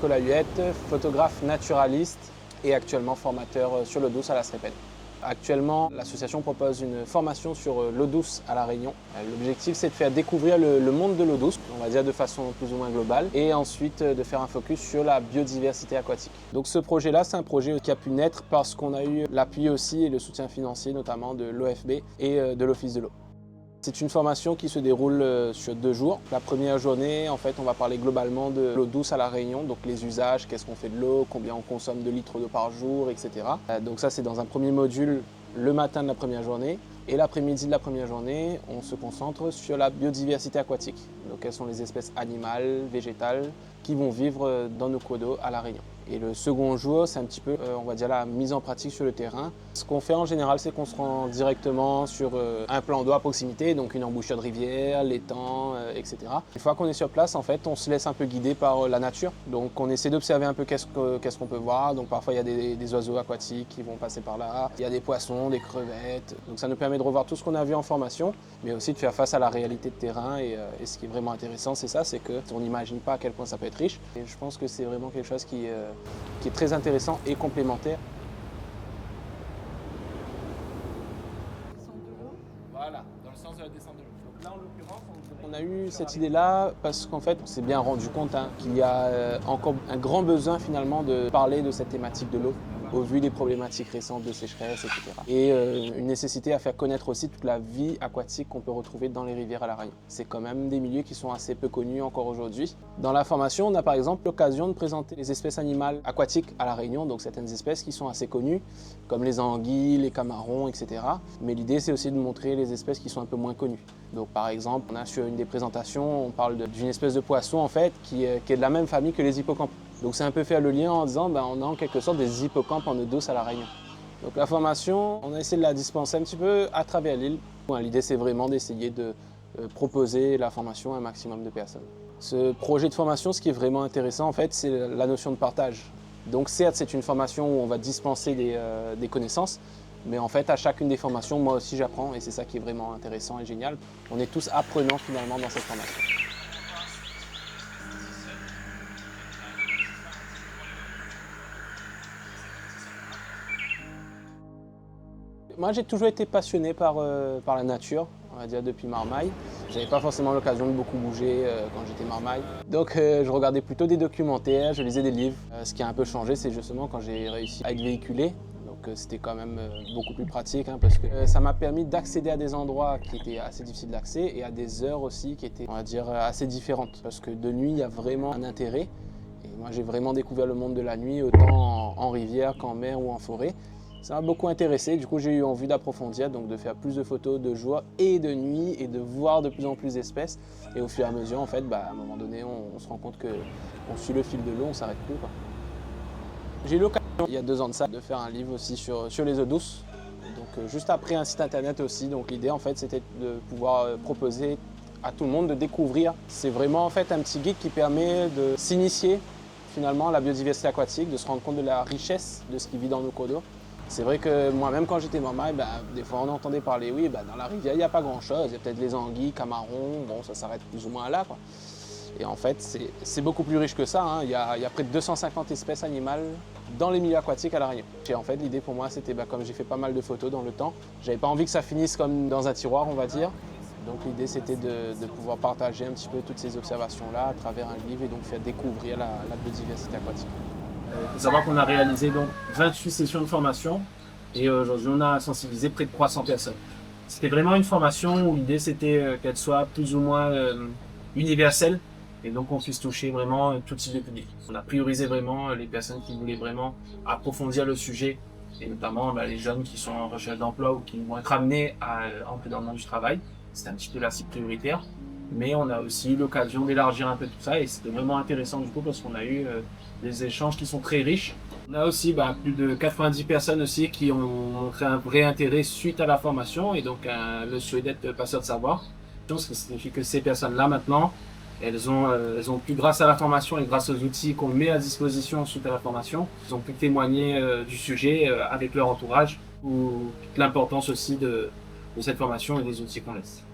Nicolas Huette, photographe naturaliste et actuellement formateur sur l'eau douce à la Srépède. Actuellement, l'association propose une formation sur l'eau douce à La Réunion. L'objectif, c'est de faire découvrir le monde de l'eau douce, on va dire de façon plus ou moins globale, et ensuite de faire un focus sur la biodiversité aquatique. Donc ce projet-là, c'est un projet qui a pu naître parce qu'on a eu l'appui aussi et le soutien financier notamment de l'OFB et de l'Office de l'eau. C'est une formation qui se déroule sur 2 jours. La première journée, en fait, on va parler globalement de l'eau douce à La Réunion, donc les usages, qu'est-ce qu'on fait de l'eau, combien on consomme de litres d'eau par jour, etc. Donc ça, c'est dans un premier module le matin de la première journée. Et l'après-midi de la première journée, on se concentre sur la biodiversité aquatique. Donc quelles sont les espèces animales, végétales qui vont vivre dans nos cours d'eau à La Réunion. Et le second jour, c'est un petit peu, on va dire, la mise en pratique sur le terrain. Ce qu'on fait en général, c'est qu'on se rend directement sur un plan d'eau à proximité, donc une embouchure de rivière, l'étang, etc. Une fois qu'on est sur place, en fait, on se laisse un peu guider par la nature. Donc on essaie d'observer un peu qu'est-ce qu'on peut voir. Donc parfois, il y a des oiseaux aquatiques qui vont passer par là. Il y a des poissons, des crevettes. Donc ça nous permet de revoir tout ce qu'on a vu en formation, mais aussi de faire face à la réalité de terrain. Et ce qui est vraiment intéressant, c'est ça, c'est qu'on n'imagine pas à quel point ça peut être riche. Et je pense que c'est vraiment quelque chose qui est très intéressant et complémentaire. Voilà, dans le sens de la descente de l'eau. Donc là, en l'occurrence, on a eu cette idée-là parce qu'en fait, on s'est bien rendu compte qu'il y a encore un grand besoin finalement de parler de cette thématique de l'eau au vu des problématiques récentes de sécheresse, etc. Et une nécessité à faire connaître aussi toute la vie aquatique qu'on peut retrouver dans les rivières à La Réunion. C'est quand même des milieux qui sont assez peu connus encore aujourd'hui. Dans la formation, on a par exemple l'occasion de présenter les espèces animales aquatiques à La Réunion, donc certaines espèces qui sont assez connues, comme les anguilles, les camarons, etc. Mais l'idée, c'est aussi de montrer les espèces qui sont un peu moins connues. Donc par exemple, on a sur une des présentations, on parle d'une espèce de poisson en fait qui est de la même famille que les hippocampes. Donc c'est un peu faire le lien en disant on a en quelque sorte des hippocampes en eau douce à La Réunion. Donc la formation, on a essayé de la dispenser un petit peu à travers l'île. L'idée c'est vraiment d'essayer de proposer la formation à un maximum de personnes. Ce projet de formation, ce qui est vraiment intéressant en fait, c'est la notion de partage. Donc certes c'est une formation où on va dispenser des connaissances, mais en fait à chacune des formations, moi aussi j'apprends et c'est ça qui est vraiment intéressant et génial. On est tous apprenants finalement dans cette formation. Moi, j'ai toujours été passionné par la nature, on va dire depuis Marmaille. J'avais pas forcément l'occasion de beaucoup bouger quand j'étais Marmaille. Donc, je regardais plutôt des documentaires, je lisais des livres. Ce qui a un peu changé, c'est justement quand j'ai réussi à être véhiculé. Donc, c'était quand même beaucoup plus pratique parce que ça m'a permis d'accéder à des endroits qui étaient assez difficiles d'accès et à des heures aussi qui étaient, on va dire, assez différentes. Parce que de nuit, il y a vraiment un intérêt. Et moi, j'ai vraiment découvert le monde de la nuit, autant en rivière qu'en mer ou en forêt. Ça m'a beaucoup intéressé, du coup j'ai eu envie d'approfondir, donc de faire plus de photos de jour et de nuit et de voir de plus en plus d'espèces. Et au fur et à mesure, en fait, à un moment donné, on se rend compte qu'on suit le fil de l'eau, on ne s'arrête plus. J'ai eu l'occasion, il y a 2 ans de ça, de faire un livre aussi sur les eaux douces. Donc juste après un site internet aussi, donc l'idée en fait c'était de pouvoir proposer à tout le monde de découvrir. C'est vraiment en fait un petit guide qui permet de s'initier finalement à la biodiversité aquatique, de se rendre compte de la richesse de ce qui vit dans nos cours d'eau. C'est vrai que moi-même, quand j'étais Marmaille, des fois on entendait parler, oui, dans la rivière, il n'y a pas grand-chose. Il y a peut-être les anguilles, camarons, bon, ça s'arrête plus ou moins là, quoi. Et en fait, c'est beaucoup plus riche que ça. Il y a près de 250 espèces animales dans les milieux aquatiques à La Réunion. Et en fait, l'idée pour moi, c'était, comme j'ai fait pas mal de photos dans le temps, j'avais pas envie que ça finisse comme dans un tiroir, on va dire. Donc l'idée, c'était de pouvoir partager un petit peu toutes ces observations-là à travers un livre et donc faire découvrir la biodiversité aquatique. Il faut savoir qu'on a réalisé donc 28 sessions de formation et aujourd'hui on a sensibilisé près de 300 personnes. C'était vraiment une formation où l'idée c'était qu'elle soit plus ou moins universelle et donc on puisse toucher vraiment tout type de public. On a priorisé vraiment les personnes qui voulaient vraiment approfondir le sujet et notamment les jeunes qui sont en recherche d'emploi ou qui vont être amenés à entrer dans le monde du travail. C'était un petit peu la cible prioritaire. Mais on a aussi eu l'occasion d'élargir un peu tout ça et c'était vraiment intéressant du coup parce qu'on a eu des échanges qui sont très riches. On a aussi plus de 90 personnes aussi qui ont montré un vrai intérêt suite à la formation et donc le souhait d'être passeur de savoir. Ce qui signifie que ces personnes-là maintenant, elles ont pu, grâce à la formation et grâce aux outils qu'on met à disposition suite à la formation, elles ont pu témoigner du sujet avec leur entourage ou toute l'importance aussi de cette formation et des outils qu'on laisse.